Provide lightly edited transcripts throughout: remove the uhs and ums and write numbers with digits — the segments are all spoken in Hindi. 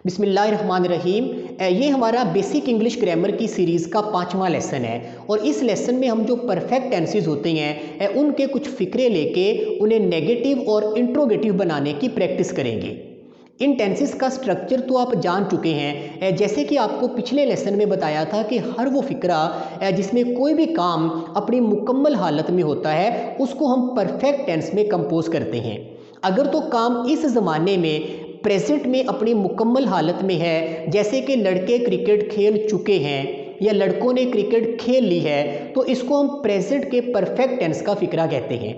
बिस्मिल्लाहिर्रहमानिर्रहीम। ये हमारा बेसिक इंग्लिश ग्रामर की सीरीज़ का 5वां लेसन है और इस लेसन में हम जो परफेक्ट टेंसेस होते हैं उनके कुछ फ़िक्रे लेके उन्हें नेगेटिव और इंट्रोगेटिव बनाने की प्रैक्टिस करेंगे। इन टेंसेस का स्ट्रक्चर तो आप जान चुके हैं, जैसे कि आपको पिछले लेसन में बताया था कि हर वो फ़िक्रा जिसमें कोई भी काम अपनी मुकम्मल हालत में होता है उसको हम परफेक्ट टेंस में कंपोज करते हैं। अगर तो काम इस ज़माने में प्रेजेंट में अपनी मुकम्मल हालत में है, जैसे कि लड़के क्रिकेट खेल चुके हैं या लड़कों ने क्रिकेट खेल ली है, तो इसको हम प्रेजेंट के परफेक्ट टेंस का फ़िक्रा कहते हैं।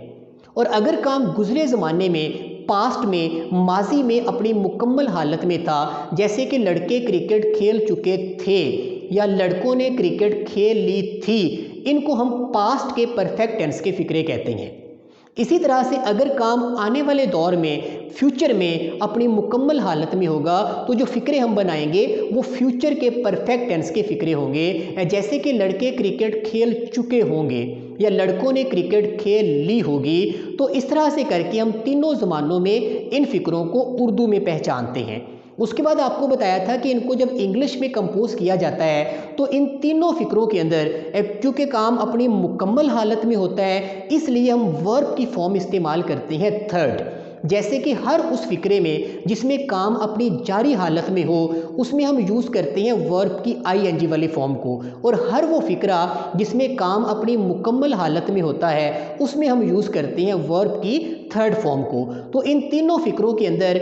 और अगर काम गुज़रे ज़माने में, पास्ट में, माजी में अपनी मुकम्मल हालत में था, जैसे कि लड़के क्रिकेट खेल चुके थे या लड़कों ने क्रिकेट खेल ली थी, इनको हम पास्ट के परफेक्ट टेंस के फ़िक्रे कहते हैं। इसी तरह से अगर काम आने वाले दौर में, फ्यूचर में अपनी मुकम्मल हालत में होगा, तो जो फ़िक्रे हम बनाएंगे वो फ्यूचर के परफेक्ट टेंस के फ़िक्रे होंगे, जैसे कि लड़के क्रिकेट खेल चुके होंगे या लड़कों ने क्रिकेट खेल ली होगी। तो इस तरह से करके हम तीनों ज़मानों में इन फ़िक्रों को उर्दू में पहचानते हैं। उसके बाद आपको बताया था कि इनको जब इंग्लिश में कंपोज किया जाता है तो इन तीनों फ़िक्रों के अंदर चूँकि काम अपनी मुकम्मल हालत में होता है, इसलिए हम वर्ब की फॉर्म इस्तेमाल करते हैं थर्ड। जैसे कि हर उस फ़िक्रे में जिसमें काम अपनी जारी हालत में हो, उसमें हम यूज़ करते हैं वर्ब की आईएनजी वाली फॉर्म को, और हर वो फ़िक्रा जिसमें काम अपनी मुकम्मल हालत में होता है उसमें हम यूज़ करते हैं वर्ब की थर्ड फॉर्म को। तो इन तीनों फ़िक्रों के अंदर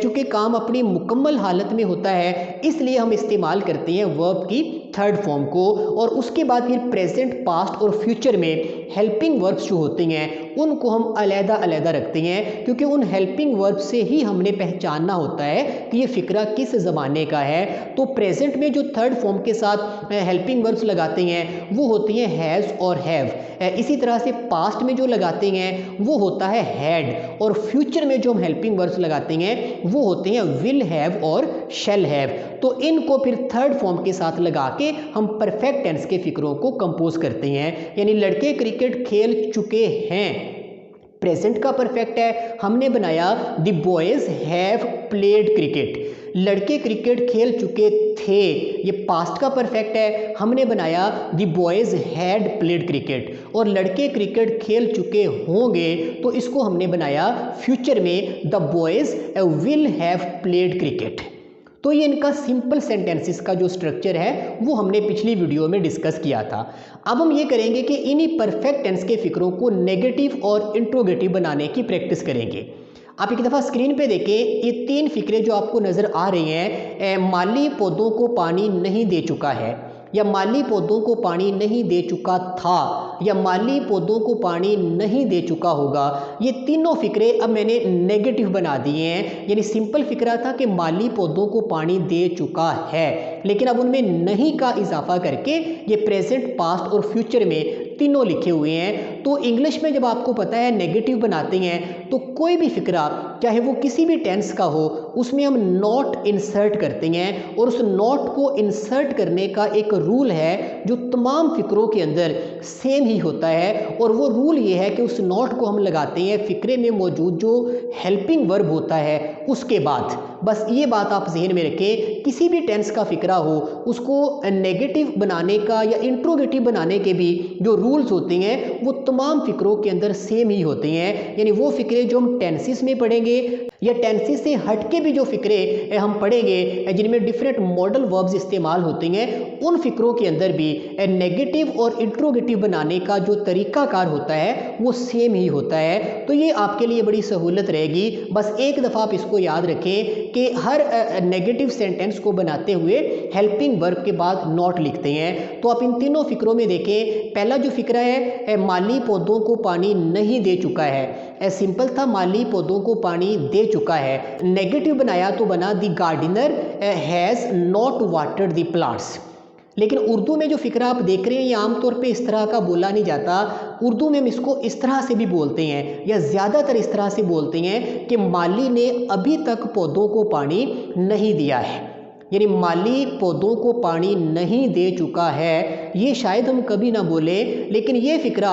चूँकि काम अपनी मुकम्मल हालत में होता है, इसलिए हम इस्तेमाल करते हैं वर्ब की थर्ड फॉर्म को। और उसके बाद फिर प्रेजेंट, पास्ट और फ्यूचर में हेल्पिंग वर्ब्स जो होते हैं उनको हम अलग-अलग रखते हैं, क्योंकि उन हेल्पिंग वर्ब से ही हमने पहचानना होता है कि ये फ़िक्रा किस ज़माने का है। तो प्रेजेंट में जो थर्ड फॉर्म के साथ हेल्पिंग वर्ब्स लगाते हैं वो होती हैं हैज़ और हैव। इसी तरह से पास्ट में जो लगाते हैं वो होता है हैड, और फ्यूचर में जो हम हेल्पिंग वर्ब्स लगाते हैं वो होते हैं विल हैव और शैल हैव। तो इनको फिर थर्ड फॉर्म के साथ लगा के हम परफेक्ट टेंस के फ़िक्रों को कंपोज करते हैं। यानी लड़के क्रिकेट खेल चुके हैं, प्रेजेंट का परफेक्ट है, हमने बनाया the boys have played cricket. लड़के क्रिकेट खेल चुके थे, ये पास्ट का परफेक्ट है, हमने बनाया the boys had played cricket. और लड़के क्रिकेट खेल चुके होंगे, तो इसको हमने बनाया फ्यूचर में the boys will have played cricket. तो ये इनका सिंपल सेंटेंसेस का जो स्ट्रक्चर है वो हमने पिछली वीडियो में डिस्कस किया था। अब हम ये करेंगे कि इन्हीं परफेक्ट टेंस के फ़िक्रों को नेगेटिव और इंट्रोगेटिव बनाने की प्रैक्टिस करेंगे। आप एक दफ़ा स्क्रीन पे देखें, ये 3 फ़िक्रे जो आपको नज़र आ रहे हैं, माली पौधों को पानी नहीं दे चुका है, या माली पौधों को पानी नहीं दे चुका था, या माली पौधों को पानी नहीं दे चुका होगा। ये तीनों फ़िक्रे अब मैंने नेगेटिव बना दिए हैं। यानी सिंपल फ़िक्रा था कि माली पौधों को पानी दे चुका है, लेकिन अब उनमें नहीं का इजाफा करके ये प्रेजेंट, पास्ट और फ्यूचर में तीनों लिखे हुए हैं। तो इंग्लिश में जब आपको पता है नेगेटिव बनाते हैं तो कोई भी फ़िक्रा चाहे वो किसी भी टेंस का हो उसमें हम नॉट इंसर्ट करते हैं, और उस नॉट को इंसर्ट करने का एक रूल है जो तमाम फ़िक्रों के अंदर सेम ही होता है। और वो रूल ये है कि उस नॉट को हम लगाते हैं फ़िक्रे में मौजूद जो हेल्पिंग वर्ब होता है उसके बाद। बस ये बात आप जहन में रखें, किसी भी टेंस का फ़िक्रा हो उसको नेगेटिव बनाने का या इंट्रोगेटिव बनाने के भी जो रूल्स होते हैं वो तमाम फ़िक्रों के अंदर सेम ही होते हैं। यानी वो फ़िक्रे जो हम टेंसेस में पढ़ेंगे या टेंसेस से हटके भी जो फ़िक्रे हम पढ़ेंगे जिनमें डिफरेंट मॉडल वर्ब्स इस्तेमाल होते हैं, उन फ़िक्रों के अंदर भी नेगेटिव और इंट्रोगेटिव बनाने का जो तरीक़ाकार होता है वो सेम ही होता है। तो ये आपके लिए बड़ी सहूलत रहेगी। बस एक दफ़ा आप इसको याद रखें कि हर नेगेटिव सेंटेंस को बनाते हुए हेल्पिंग वर्ब के बाद नॉट लिखते हैं। तो आप इन तीनों फ़िक्रों में देखें, पहला जो फ़िक्रा है माली पौधों को पानी नहीं दे चुका है, सिंपल था माली पौधों को पानी दे चुका है। नेगेटिव बनाया तो बना the gardener has not watered the plants. लेकिन उर्दू में जो फ़िक्रा आप देख रहे हैं ये आमतौर पे इस तरह का बोला नहीं जाता। उर्दू में हम इसको इस तरह से भी बोलते हैं, या ज़्यादातर इस तरह से बोलते हैं कि माली ने अभी तक पौधों को पानी नहीं दिया है। यानी माली पौधों को पानी नहीं दे चुका है, ये शायद हम कभी ना बोले, लेकिन ये फिक्रा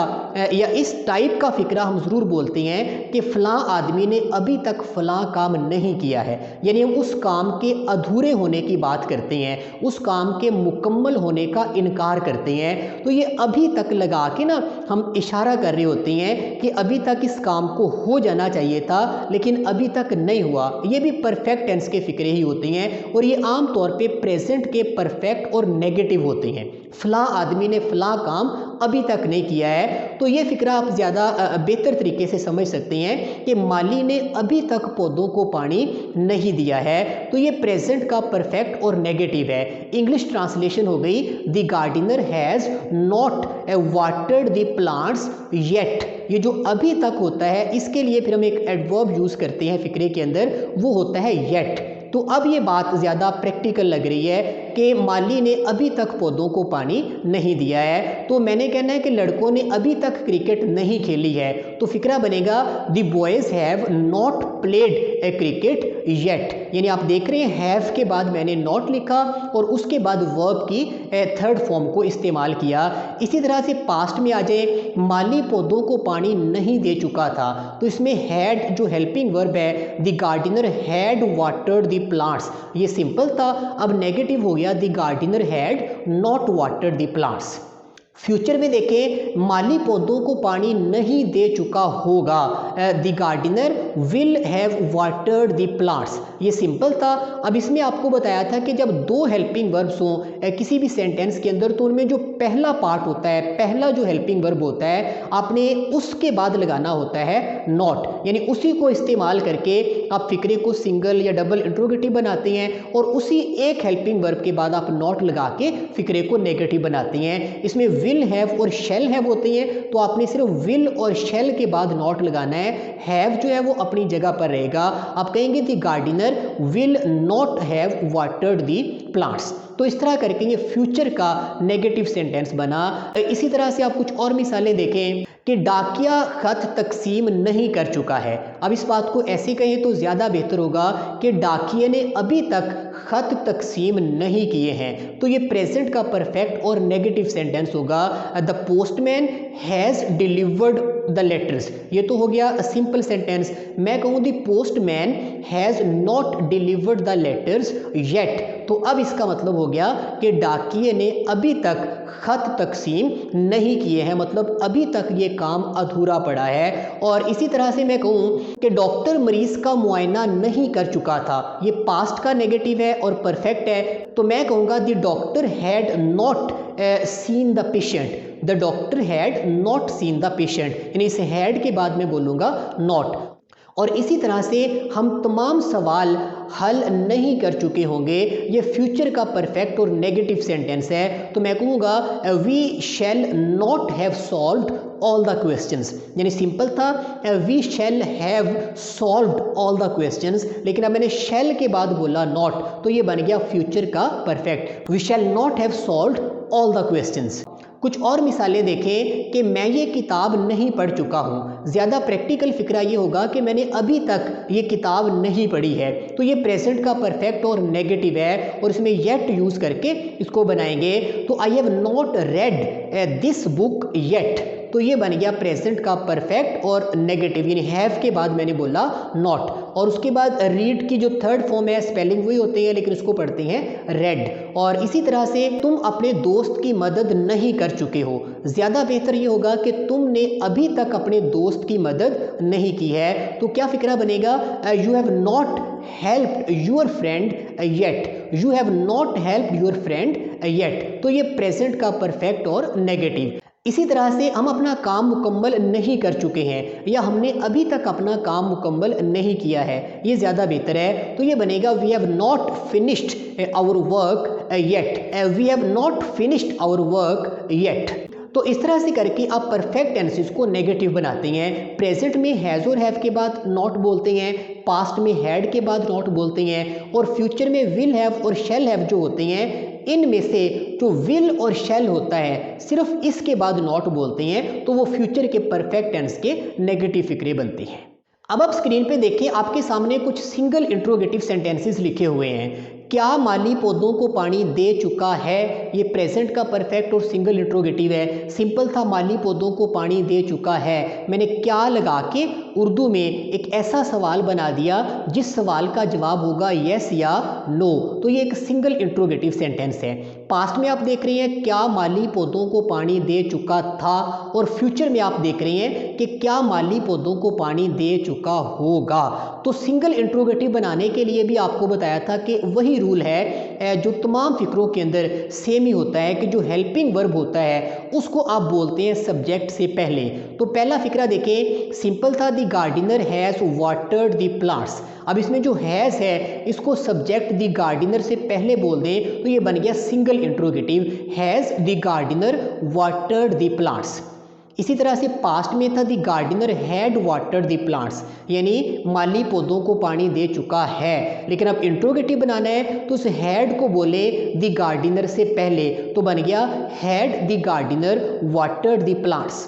या इस टाइप का फिक्रा हम ज़रूर बोलते हैं कि फ़लाँ आदमी ने अभी तक फ़लाँ काम नहीं किया है। यानी हम उस काम के अधूरे होने की बात करते हैं, उस काम के मुकम्मल होने का इनकार करते हैं। तो ये अभी तक लगा के ना हम इशारा कर रहे होते हैं कि अभी तक इस काम को हो जाना चाहिए था, लेकिन अभी तक नहीं हुआ। ये भी परफेक्ट टेंस के फिक्रे ही होते हैं और ये आम तौर पे प्रेजेंट के परफेक्ट और नेगेटिव होते हैं। फ़लाँ आदमी ने फ़लाँ काम अभी तक नहीं किया है, तो ये फिक्रा आप ज़्यादा बेहतर तरीके से समझ सकते हैं कि माली ने अभी तक पौधों को पानी नहीं दिया है। तो ये प्रेजेंट का परफेक्ट और नेगेटिव है। इंग्लिश ट्रांसलेशन हो गई, the gardener has not watered the plants yet. ये जो अभी तक होता है, इसके लिए फिर हम एक एडवर्ब यूज़ करते हैं फिक्रे के अंदर, वो होता है येट। तो अब ये बात ज़्यादा प्रैक्टिकल लग रही है कि माली ने अभी तक पौधों को पानी नहीं दिया है। तो मैंने कहना है कि लड़कों ने अभी तक क्रिकेट नहीं खेली है, तो फिक्रा बनेगा the boys have not played a cricket yet. यानी आप देख रहे हैं हैव के बाद मैंने नॉट लिखा और उसके बाद वर्ब की थर्ड फॉर्म को इस्तेमाल किया। इसी तरह से पास्ट में आ जाए, माली पौधों को पानी नहीं दे चुका था, तो इसमें हैड जो हेल्पिंग वर्ब है, the gardener had watered the plants, ये सिंपल था। अब नेगेटिव हो गया, the gardener had not watered the plants. Future में देखें, माली पौधों को पानी नहीं दे चुका होगा, the gardener will have watered the plants, ये सिंपल था। अब इसमें आपको बताया था कि जब दो हेल्पिंग वर्ब्स हों किसी भी सेंटेंस के अंदर, तो उनमें जो पहला पार्ट होता है, पहला जो हेल्पिंग वर्ब होता है, आपने उसके बाद लगाना होता है नॉट। यानी उसी को इस्तेमाल करके आप फिक्रे को सिंगल या डबल इंट्रोगेटिव बनाते हैं और उसी एक हेल्पिंग वर्ब के बाद आप नॉट लगा के फिक्रे को नेगेटिव बनाते हैं। इसमें विल हैव और शैल हैव होते हैं, तो आपने सिर्फ विल और शैल के बाद नॉट लगाना है। हैव जो है वो अपनी जगह पर रहेगा। आप कहेंगे the gardener will not have watered the plants. तो इस तरह करके ये फ्यूचर का नेगेटिव सेंटेंस बना। इसी तरह से आप कुछ और मिसालें देखें कि डाकिया खत तकसीम नहीं कर चुका है। अब इस बात को ऐसे कहें तो ज़्यादा बेहतर होगा कि डाकिये ने अभी तक खत तकसीम नहीं किए हैं। तो ये प्रेजेंट का परफेक्ट और नेगेटिव सेंटेंस होगा, the postman has delivered the letters. ये तो हो गया सिंपल सेंटेंस। मैं कहूँ the postman has not delivered the letters yet, तो अब इसका मतलब हो गया कि डाकिये ने अभी तक खत तकसीम नहीं किए हैं, मतलब अभी तक ये काम अधूरा पड़ा है। और इसी तरह से मैं कहूँ कि डॉक्टर मरीज का मुआयना नहीं कर चुका था, ये पास्ट का नेगेटिव है और परफेक्ट है, तो मैं कहूँगा the doctor had not seen the patient. The doctor had not seen the patient, यानी इस हैड के बाद मैं बोलूँगा नॉट। और इसी तरह से हम तमाम सवाल हल नहीं कर चुके होंगे, ये फ्यूचर का परफेक्ट और नेगेटिव सेंटेंस है। तो मैं कहूँगा we shall not have solved all the questions, यानी सिंपल था we shall have solved all the questions, लेकिन अब मैंने शैल के बाद बोला नॉट, तो ये बन गया फ्यूचर का perfect, we shall not have solved all the questions. कुछ और मिसालें देखें कि मैं ये किताब नहीं पढ़ चुका हूँ। ज़्यादा प्रैक्टिकल फिक्रा ये होगा कि मैंने अभी तक ये किताब नहीं पढ़ी है, तो ये प्रेजेंट का परफेक्ट और नेगेटिव है और इसमें येट यूज़ करके इसको बनाएंगे। तो I have not read this book yet, तो ये बन गया प्रेजेंट का परफेक्ट और नेगेटिव, यानी हैव के बाद मैंने बोला नॉट। और उसके बाद रीड की जो थर्ड फॉर्म है, स्पेलिंग वही होते हैं लेकिन उसको पढ़ते हैं रेड। और इसी तरह से तुम अपने दोस्त की मदद नहीं कर चुके हो, ज़्यादा बेहतर ये होगा कि तुमने अभी तक अपने दोस्त की मदद नहीं की है। तो क्या फिक्रा बनेगा, you have not helped your friend yet, you have not helped your friend yet, तो ये प्रेजेंट का परफेक्ट और नेगेटिव। इसी तरह से हम अपना काम मुकम्मल नहीं कर चुके हैं या हमने अभी तक अपना काम मुकम्मल नहीं किया है, ये ज़्यादा बेहतर है। तो ये बनेगा we have not finished our work yet, we have not finished our work yet. तो इस तरह से करके आप परफेक्ट टेंसेस को नेगेटिव बनाते हैं। प्रेजेंट में हैज़ और हैव के बाद नॉट बोलते हैं, पास्ट में हैड के बाद नॉट बोलते हैं, और फ्यूचर में विल हैव और शैल हैव जो होते हैं, इनमें से जो विल और शैल होता है सिर्फ इसके बाद नॉट बोलते हैं, तो वो फ्यूचर के परफेक्ट टेंस के नेगेटिव फिक्रे बनते हैं। अब आप स्क्रीन पे देखें, आपके सामने कुछ सिंगल इंट्रोगेटिव सेंटेंसेस लिखे हुए हैं। क्या माली पौधों को पानी दे चुका है, ये प्रेजेंट का परफेक्ट और सिंगल इंट्रोगेटिव है। सिंपल था माली पौधों को पानी दे चुका है, मैंने क्या लगा के उर्दू में एक ऐसा सवाल बना दिया जिस सवाल का जवाब होगा यस या नो, तो ये एक सिंगल इंट्रोगेटिव सेंटेंस है। पास्ट में आप देख रहे हैं क्या माली पौधों को पानी दे चुका था, और फ्यूचर में आप देख रहे हैं कि क्या माली पौधों को पानी दे चुका होगा। तो सिंगल इंट्रोगेटिव बनाने के लिए भी आपको बताया था कि वही रूल है जो तमाम फिक्रों के अंदर सेम ही होता है कि जो हेल्पिंग वर्ब होता है उसको आप बोलते हैं सब्जेक्ट से पहले। तो पहला फिक्रा देखें, सिंपल था the gardener has watered the plants. अब इसमें जो हैज़ है इसको सब्जेक्ट द गार्डनर से पहले बोल दें तो ये बन गया single interrogative, has the gardener watered the plants. इसी तरह से पास्ट में था the gardener had watered the plants, यानी माली पौधों को पानी दे चुका है। लेकिन अब इंट्रोगेटिव बनाना है तो उस हैड को बोले द गार्डनर से पहले, तो बन गया had the gardener watered the plants.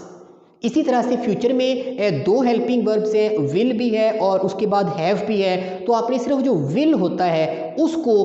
इसी तरह से फ्यूचर में दो हेल्पिंग वर्ब्स हैं, विल भी है और उसके बाद हैव भी है। तो आपने सिर्फ जो विल होता है उसको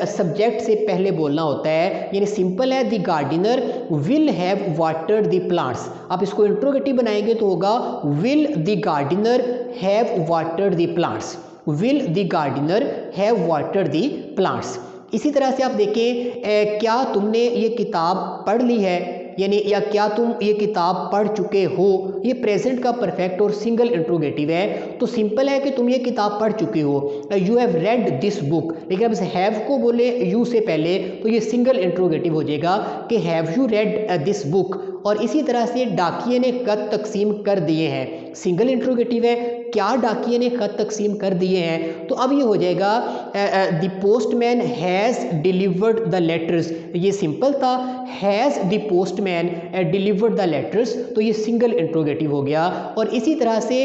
सब्जेक्ट से पहले बोलना होता है, यानी सिंपल है the gardener will have watered the plants. आप इसको इंट्रोगेटिव बनाएंगे तो होगा will the gardener have watered the plants, will the gardener have watered the plants. इसी तरह से आप देखें क्या तुमने ये किताब पढ़ ली है, यानी या क्या तुम ये किताब पढ़ चुके हो, ये प्रेजेंट का परफेक्ट और सिंगल इंट्रोगेटिव है। तो सिंपल है कि तुम ये किताब पढ़ चुके हो, you have read this book. लेकिन अब इस हैव को बोले यू से पहले तो ये सिंगल इंट्रोगेटिव हो जाएगा कि have you read this book. और इसी तरह से डाकिये ने खत तकसीम कर दिए हैं, सिंगल इंट्रोगेटिव है, क्या डाकिये ने खत तकसीम कर दिए हैं। तो अब ये हो जाएगा the postman has delivered the letters, ये सिंपल था, has the postman delivered the letters, तो ये सिंगल इंट्रोगेटिव हो गया। और इसी तरह से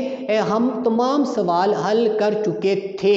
हम तमाम सवाल हल कर चुके थे,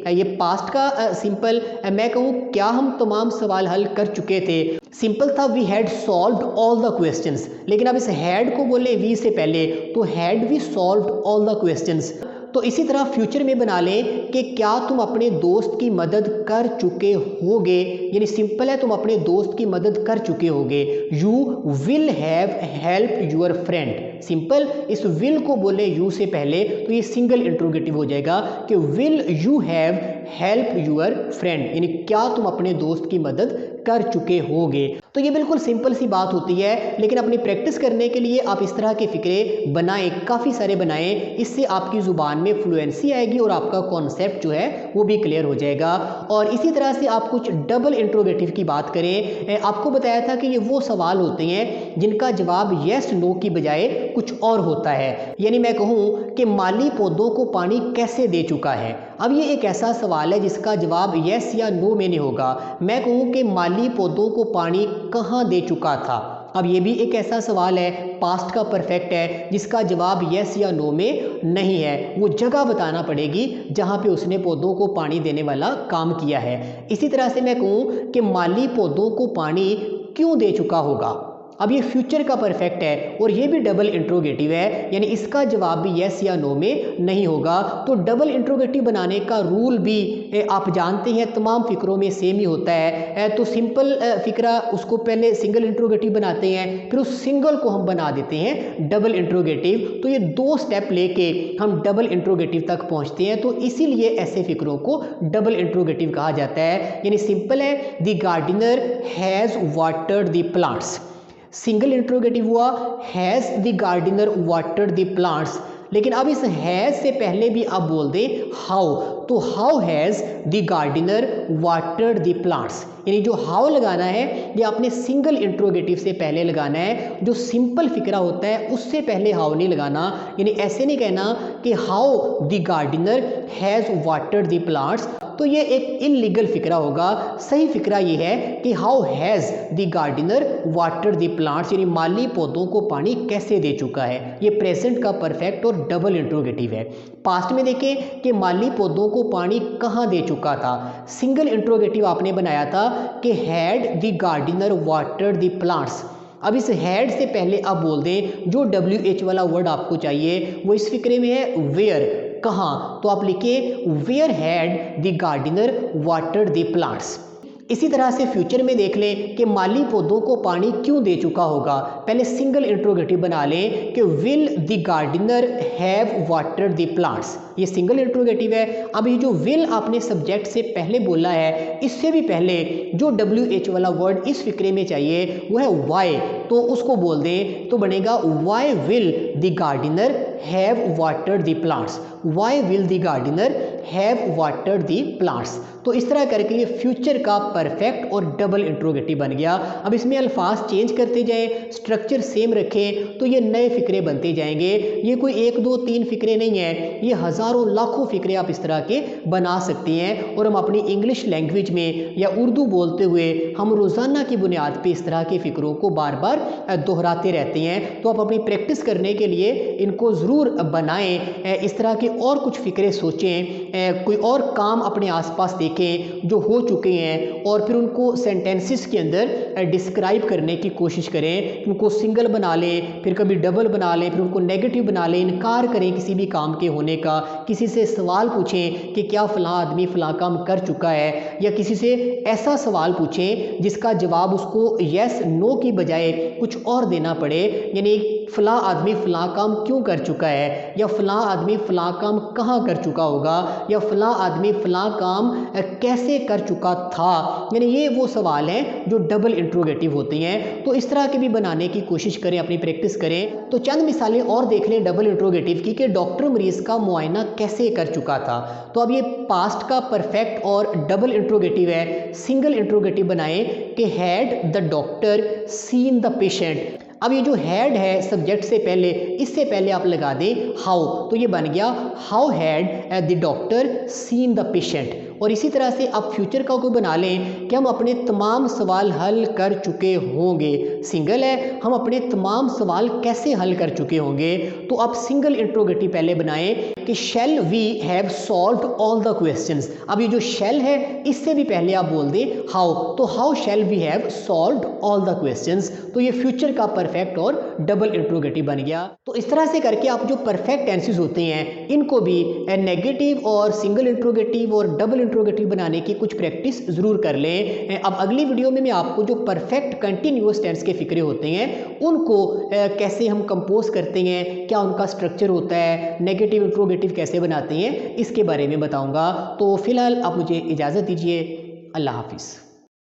ये पास्ट का सिंपल मैं कहूँ क्या हम तमाम सवाल हल कर चुके थे, सिंपल था we had solved all the questions. लेकिन अब इस हैड को बोले वी से पहले तो had we solved all the questions. तो इसी तरह फ्यूचर में बना लें कि क्या तुम अपने दोस्त की मदद कर चुके होगे, यानी सिंपल है तुम अपने दोस्त की मदद कर चुके होगे, you will have help your friend. Simple, इस विल को बोले यू से पहले तो ये सिंगल इंट्रोगेटिव हो जाएगा कि will you have help your friend, यानी क्या तुम अपने दोस्त की मदद कर चुके होगे। तो ये बिल्कुल सिंपल सी बात होती है, लेकिन अपनी प्रैक्टिस करने के लिए आप इस तरह के फिक्रे बनाएं, काफ़ी सारे बनाएं, इससे आपकी ज़ुबान में फ्लुएंसी आएगी और आपका कॉन्सेप्ट जो है वो भी क्लियर हो जाएगा। और इसी तरह से आप कुछ डबल इंट्रोगेटिव की बात करें, आपको बताया था कि ये वो सवाल होते हैं जिनका जवाब येस नो की बजाय कुछ और होता है। यानी मैं कहूँ कि माली पौधों को पानी कैसे दे चुका है, अब ये एक ऐसा सवाल है जिसका जवाब येस या नो में नहीं होगा। मैं कहूँ कि माली पौधों को पानी कहाँ दे चुका था, अब ये भी एक ऐसा सवाल है, पास्ट का परफेक्ट है जिसका जवाब येस या नो में नहीं है, वो जगह बताना पड़ेगी जहाँ पे उसने पौधों को पानी देने वाला काम किया है। इसी तरह से मैं कहूँ कि माली पौधों को पानी क्यों दे चुका होगा, अब ये फ्यूचर का परफेक्ट है और ये भी डबल इंट्रोगेटिव है, यानी इसका जवाब भी येस या नो में नहीं होगा। तो डबल इंट्रोगेटिव बनाने का रूल भी आप जानते हैं तमाम फिक्रों में सेम ही होता है। तो सिंपल फिक्रा उसको पहले सिंगल इंट्रोगेटिव बनाते हैं, फिर उस सिंगल को हम बना देते हैं डबल इंट्रोगेटिव। तो ये दो स्टेप लेके हम डबल इंट्रोगेटिव तक पहुँचते हैं, तो इसीलिए ऐसे फिक्रों को डबल इंट्रोगेटिव कहा जाता है। यानी सिंपल है the gardener has watered the plants, single interrogative हुआ has the gardener watered the plants. लेकिन अब इस हैज़ से पहले भी आप बोल दें हाउ, तो how has the gardener watered the plants, यानी जो हाउ लगाना है ये आपने सिंगल इंट्रोगेटिव से पहले लगाना है। जो सिंपल फिक्रा होता है उससे पहले हाउ नहीं लगाना, यानी ऐसे नहीं कहना कि how the gardener has watered the plants, तो ये एक इनलीगल फिक्रा होगा। सही फिक्रा ये है कि how has the gardener watered the plants, यानी माली पौधों को पानी कैसे दे चुका है, ये प्रेजेंट का परफेक्ट और डबल इंट्रोगेटिव है। पास्ट में देखें कि माली पौधों को पानी कहाँ दे चुका था, सिंगल इंट्रोगेटिव आपने बनाया था कि had the gardener watered the plants. अब इस हैड से पहले आप बोल दें जो WH वाला वर्ड आपको चाहिए वो इस फिक्रे में है वेयर, कहाँ, तो आप लिखिए where had the gardener watered the plants. इसी तरह से फ्यूचर में देख लें कि माली पौधों को पानी क्यों दे चुका होगा। पहले सिंगल इंट्रोगेटिव बना लें कि will the gardener have watered the plants, ये सिंगल इंट्रोगेटिव है। अब ये जो विल आपने सब्जेक्ट से पहले बोला है, इससे भी पहले जो WH वाला वर्ड इस फिक्रे में चाहिए वो है वाई, तो उसको बोल दें तो बनेगा why will the gardener have watered the plants, why will the gardener have watered the plants. तो इस तरह करके ये फ्यूचर का परफेक्ट और डबल इंट्रोगेटिव बन गया। अब इसमें अल्फाज चेंज करते जाएं, स्ट्रक्चर सेम रखें तो ये नए फिक्रे बनते जाएंगे। ये कोई 1 2 3 फिक्रे नहीं है, ये हज़ारों लाखों फिक्रे आप इस तरह के बना सकते हैं। और हम अपनी इंग्लिश लैंग्वेज में या उर्दू बोलते हुए हम रोज़ाना की बुनियाद पर इस तरह के फ़िक्रों को बार बार दोहराते रहते हैं। तो आप अपनी प्रैक्टिस करने के लिए इनको ज़रूर बनाएं। इस तरह के और कुछ फिक्रे सोचें, कोई और काम अपने आसपास देखें जो हो चुके हैं और फिर उनको सेंटेंसेस के अंदर डिस्क्राइब करने की कोशिश करें। उनको सिंगल बना लें, फिर कभी डबल बना लें, फिर उनको नेगेटिव बना लें, इनकार करें किसी भी काम के होने का। किसी से सवाल पूछें कि क्या फ़लाँ आदमी फ़लाँ काम कर चुका है, या किसी से ऐसा सवाल पूछें जिसका जवाब उसको येस नो की बजाय कुछ और देना पड़े, यानी फ़लाँ आदमी फ़लाँ काम क्यों कर चुका है, या फ़लाँ आदमी फ़लाँ काम कहाँ कर चुका होगा, या फ़लाँ आदमी फ़लाँ काम कैसे कर चुका था। यानी ये वो सवाल हैं जो डबल इंट्रोगेटिव होते हैं। तो इस तरह के भी बनाने की कोशिश करें, अपनी प्रैक्टिस करें। तो चंद मिसालें और देख लें डबल इंट्रोगेटिव की कि डॉक्टर मरीज़ का मुआयना कैसे कर चुका था। तो अब ये पास्ट का परफेक्ट और डबल इंट्रोगेटिव है। सिंगल इंट्रोगेटिव बनाएं कि had the doctor seen the patient. अब ये जो हैड है सब्जेक्ट से पहले, इससे पहले आप लगा दें हाउ, तो ये बन गया how had the doctor seen the patient. और इसी तरह से आप फ्यूचर का कोई बना लें कि हम अपने तमाम सवाल हल कर चुके होंगे। सिंगल है, हम अपने तमाम सवाल कैसे हल कर चुके होंगे। तो आप सिंगल इंट्रोगेटिव पहले बनाएं कि shall we have solved all the questions. अब ये जो शैल है इससे भी पहले आप बोल दें हाउ, तो how shall we have solved all the questions. तो ये फ्यूचर का परफेक्ट और डबल इंट्रोगेटिव बन गया। तो इस तरह से करके आप जो परफेक्ट टेंसेस होते हैं इनको भी नेगेटिव और सिंगल इंट्रोगेटिव और डबल इंट्रोगेटिव बनाने की कुछ प्रैक्टिस जरूर कर लें। अब अगली वीडियो में मैं आपको जो परफेक्ट कंटिन्यूअस टेंस के फिक्रे होते हैं उनको कैसे हम कंपोज करते हैं, क्या उनका स्ट्रक्चर होता है, नेगेटिव इंट्रोगेटिव कैसे बनाते हैं, इसके बारे में बताऊंगा। तो फिलहाल आप मुझे इजाज़त दीजिए। अल्लाह हाफिज़।